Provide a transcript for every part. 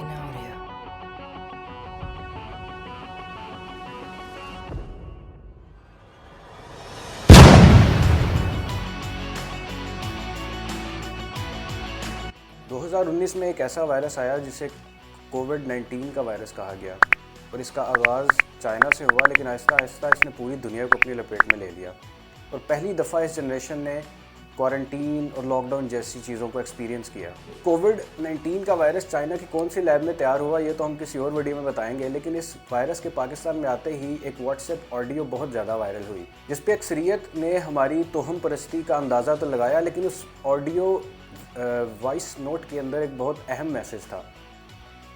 in audio. दो 2019 में एक ऐसा वायरस आया जिसे कोविड-19 का वायरस कहा गया और इसका आगाज़ चाइना से हुआ, लेकिन आहिस्ता आहिस्ता इसने पूरी दुनिया को अपनी लपेट में ले लिया और पहली दफ़ा इस जनरेशन ने क्वारंटीन और लॉकडाउन जैसी चीज़ों को एक्सपीरियंस किया। कोविड-19 का वायरस चाइना की कौन सी लैब में तैयार हुआ ये तो हम किसी और वीडियो में बताएंगे, लेकिन इस वायरस के पाकिस्तान में आते ही एक व्हाट्सएप ऑडियो बहुत ज़्यादा वायरल हुई जिस पे अक्सरियत ने हमारी तोहम परस्ती का अंदाज़ा तो लगाया, लेकिन उस ऑडियो वॉइस नोट के अंदर एक बहुत अहम मैसेज था।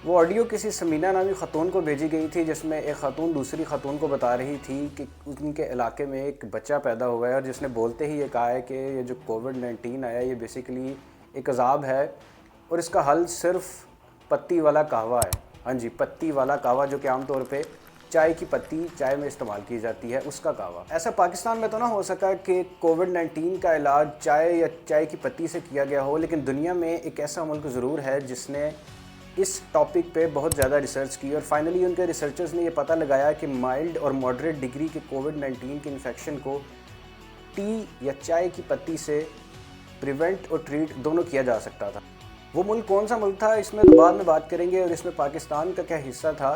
वो ऑडियो किसी समीना नामी ख़तून को भेजी गई थी जिसमें एक ख़तून दूसरी ख़तून को बता रही थी कि उनके इलाके में एक बच्चा पैदा हुआ है और जिसने बोलते ही ये कहा है कि ये जो कोविड-19 आया ये बेसिकली एक अज़ाब है और इसका हल सिर्फ पत्ती वाला कहवा है। हाँ जी, पत्ती वाला कहवा, जो कि आमतौर पे चाय की पत्ती चाय में इस्तेमाल की जाती है, उसका कहवा। ऐसा पाकिस्तान में तो ना हो सका कि कोविड-19 का इलाज चाय या चाय की पत्ती से किया गया हो, लेकिन दुनिया में एक ऐसा मुल्क ज़रूर है जिसने इस टॉपिक पे बहुत ज़्यादा रिसर्च की और फाइनली उनके रिसर्चर्स ने ये पता लगाया कि माइल्ड और मॉडरेट डिग्री के कोविड-19 के इन्फेक्शन को टी या चाय की पत्ती से प्रिवेंट और ट्रीट दोनों किया जा सकता था। वो मुल्क कौन सा मुल्क था इसमें तो बाद में बात करेंगे, और इसमें पाकिस्तान का क्या हिस्सा था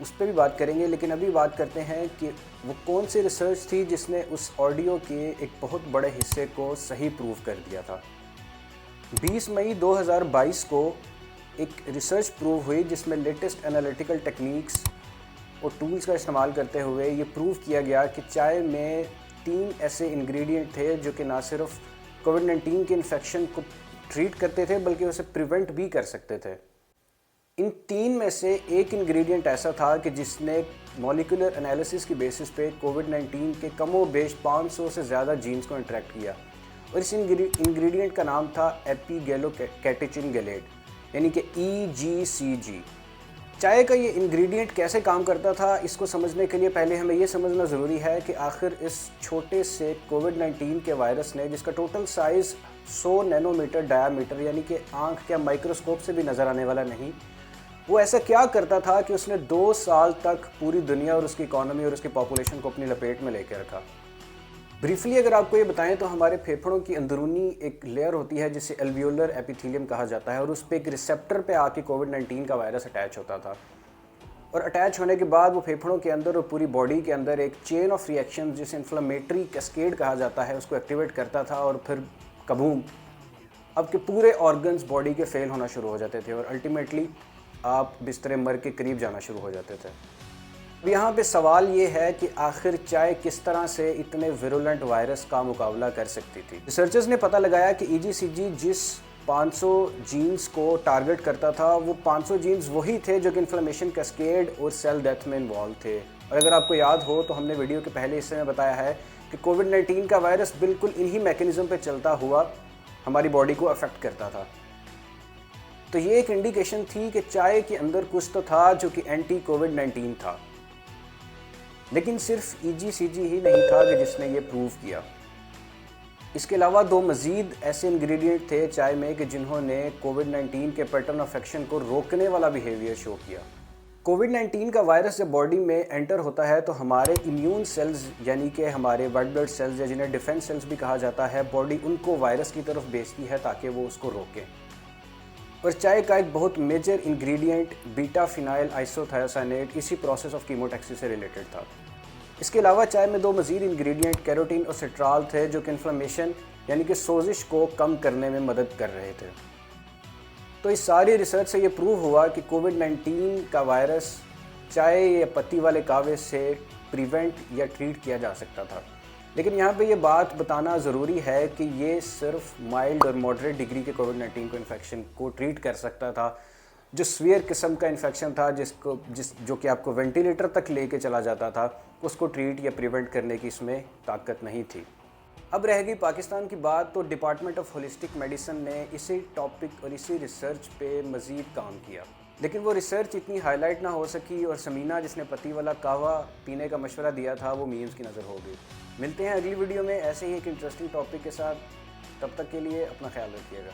उस पर भी बात करेंगे, लेकिन अभी बात करते हैं कि वो कौन सी रिसर्च थी जिसने उस ऑडियो के एक बहुत बड़े हिस्से को सही प्रूव कर दिया था। 20 मई 2022 को एक रिसर्च प्रूव हुई जिसमें लेटेस्ट एनालिटिकल टेक्निक्स और टूल्स का इस्तेमाल करते हुए ये प्रूव किया गया कि चाय में 3 ऐसे इंग्रेडिएंट थे जो कि ना सिर्फ कोविड-19 के इन्फेक्शन को ट्रीट करते थे बल्कि उसे प्रिवेंट भी कर सकते थे। इन 3 में से एक इंग्रेडिएंट ऐसा था कि जिसने मॉलिक्यूलर एनालिसिस की बेसिस पे कोविड-19 के कमो बेश 500 से ज़्यादा जीन्स को इंटरेक्ट किया और इस इंग्रेडिएंट का नाम था एपिगैलोकैटेचिन गैलेट, यानी कि EGCG। चाय का ये इंग्रेडिएंट कैसे काम करता था इसको समझने के लिए पहले हमें ये समझना ज़रूरी है कि आखिर इस छोटे से कोविड-19 के वायरस ने, जिसका टोटल साइज़ 100 नैनोमीटर डायामीटर यानी कि आंख के माइक्रोस्कोप से भी नज़र आने वाला नहीं, वो ऐसा क्या करता था कि उसने 2 साल तक पूरी दुनिया और उसकी इकॉनमी और उसकी पॉपुलेशन को अपनी लपेट में लेकर रखा। ब्रीफली अगर आपको ये बताएं तो हमारे फेफड़ों की अंदरूनी एक लेयर होती है जिसे एल्वियोलर एपिथेलियम कहा जाता है और उस पर एक रिसेप्टर पे आके कोविड-19 का वायरस अटैच होता था और अटैच होने के बाद वो फेफड़ों के अंदर और पूरी बॉडी के अंदर एक चेन ऑफ रिएक्शन जिसे इन्फ्लेमेटरी कैस्केड कहा जाता है उसको एक्टिवेट करता था और फिर कबूम आपके पूरे ऑर्गन्स बॉडी के फेल होना शुरू हो जाते थे और अल्टीमेटली आप बिस्तरे मर के करीब जाना शुरू हो जाते थे। अब यहाँ पे सवाल ये है कि आखिर चाय किस तरह से इतने विरुलेंट वायरस का मुकाबला कर सकती थी। रिसर्चर्स ने पता लगाया कि EGCG जिस 500 जीन्स को टारगेट करता था वो 500 जीन्स वही थे जो कि इन्फ्लेमेशन कैस्केड और सेल डेथ में इन्वॉल्व थे। और अगर आपको याद हो तो हमने वीडियो के पहले हिस्से में बताया है कि कोविड-19 का वायरस बिल्कुल इन्हीं मैकेनिज्म पे चलता हुआ हमारी बॉडी को अफेक्ट करता था। तो ये एक इंडिकेशन थी कि चाय के अंदर कुछ तो था जो कि एंटी कोविड-19 था, लेकिन सिर्फ EGCG ही नहीं था कि जिसने ये प्रूव किया। इसके अलावा 2 मज़ीद ऐसे इंग्रेडिएंट थे चाय में कि जिन्होंने कोविड-19 के पैटर्न ऑफ एक्शन को रोकने वाला बिहेवियर शो किया। कोविड-19 का वायरस जब बॉडी में एंटर होता है तो हमारे इम्यून सेल्स यानी कि हमारे वाइट ब्लड सेल्स या जिन्हें डिफेंस सेल्स भी कहा जाता है, बॉडी उनको वायरस की तरफ भेजती है ताकि वो उसको रोके। और चाय का एक बहुत मेजर इंग्रेडिएंट बीटा फिनाइल आइसोथियासाइनेट इसी प्रोसेस ऑफ कीमोटैक्सी से रिलेटेड था। इसके अलावा चाय में 2 मज़ीद इंग्रेडिएंट कैरोटीन और सिट्राल थे जो कि इन्फ्लेमेशन यानी कि सोजिश को कम करने में मदद कर रहे थे। तो इस सारी रिसर्च से ये प्रूव हुआ कि कोविड-19 का वायरस चाय या पत्ती वाले कहवे से प्रिवेंट या ट्रीट किया जा सकता था, लेकिन यहाँ पे ये बात बताना ज़रूरी है कि ये सिर्फ माइल्ड और मॉडरेट डिग्री के कोविड-19 को इन्फेक्शन को ट्रीट कर सकता था। जो सीवियर किस्म का इन्फेक्शन था जो कि आपको वेंटिलेटर तक लेके चला जाता था, उसको ट्रीट या प्रिवेंट करने की इसमें ताकत नहीं थी। अब रह गई पाकिस्तान की बात, तो डिपार्टमेंट ऑफ होलिस्टिक मेडिसिन ने इसी टॉपिक और इसी रिसर्च पे मज़ीद काम किया, लेकिन वो रिसर्च इतनी हाईलाइट ना हो सकी और समीना जिसने पत्ती वाला कहवा पीने का मशवरा दिया था वो मीम्स की नज़र हो गई। मिलते हैं अगली वीडियो में ऐसे ही एक इंटरेस्टिंग टॉपिक के साथ, तब तक के लिए अपना ख्याल रखिएगा।